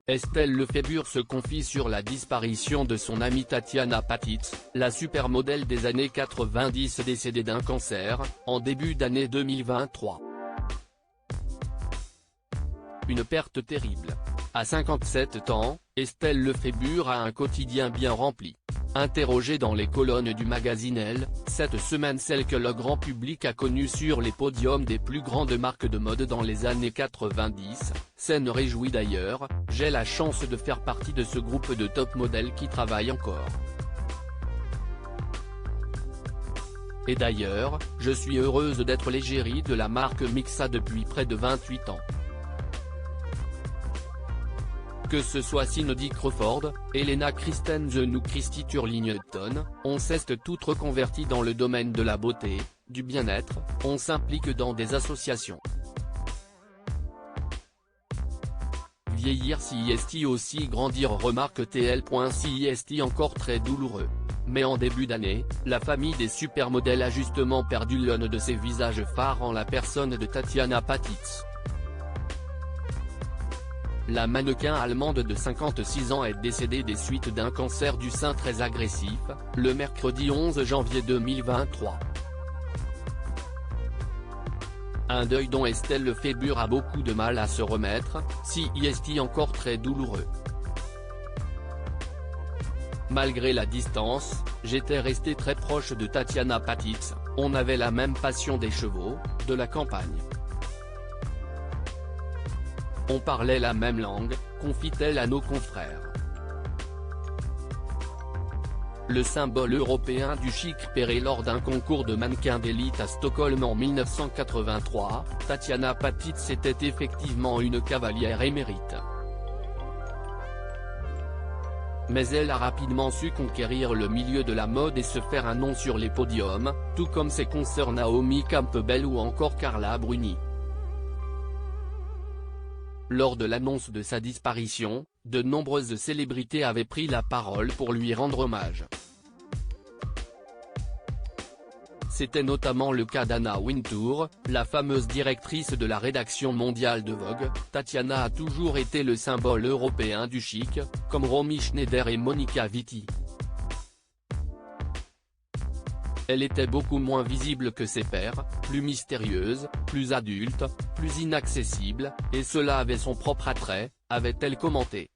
Estelle Lefébure se confie sur la disparition de son amie Tatiana Patitz, la supermodèle des années 90 décédée d'un cancer, en début d'année 2023. Une perte terrible. À 57 ans, Estelle Lefébure a un quotidien bien rempli. Interrogée dans les colonnes du magazine Elle, cette semaine celle que le grand public a connue sur les podiums des plus grandes marques de mode dans les années 90, scène réjouie d'ailleurs, j'ai la chance de faire partie de ce groupe de top modèles qui travaillent encore. Et d'ailleurs, je suis heureuse d'être l'égérie de la marque Mixa depuis près de 28 ans. Que ce soit Cindy Crawford, Helena Christensen ou Christy Turlington, on s'est toutes reconverties dans le domaine de la beauté, du bien-être, on s'implique dans des associations. Vieillir CIST aussi grandir remarque TL.CIST encore très douloureux. Mais en début d'année, la famille des supermodèles a justement perdu l'un de ses visages phares en la personne de Tatiana Patitz. La mannequin allemande de 56 ans est décédée des suites d'un cancer du sein très agressif, le mercredi 11 janvier 2023. Un deuil dont Estelle Lefébure a beaucoup de mal à se remettre, CIST encore très douloureux. Malgré la distance, j'étais resté très proche de Tatiana Patitz, on avait la même passion des chevaux, de la campagne. On parlait la même langue, confie-t-elle à nos confrères. Le symbole européen du chic péré lors d'un concours de mannequins d'élite à Stockholm en 1983, Tatiana Patitz était effectivement une cavalière émérite. Mais elle a rapidement su conquérir le milieu de la mode et se faire un nom sur les podiums, tout comme ses consoeurs Naomi Campbell ou encore Carla Bruni. Lors de l'annonce de sa disparition, de nombreuses célébrités avaient pris la parole pour lui rendre hommage. C'était notamment le cas d'Anna Wintour, la fameuse directrice de la rédaction mondiale de Vogue. Tatiana a toujours été le symbole européen du chic, comme Romy Schneider et Monica Vitti. Elle était beaucoup moins visible que ses pairs, plus mystérieuse, plus adulte, plus inaccessible, et cela avait son propre attrait, avait-elle commenté.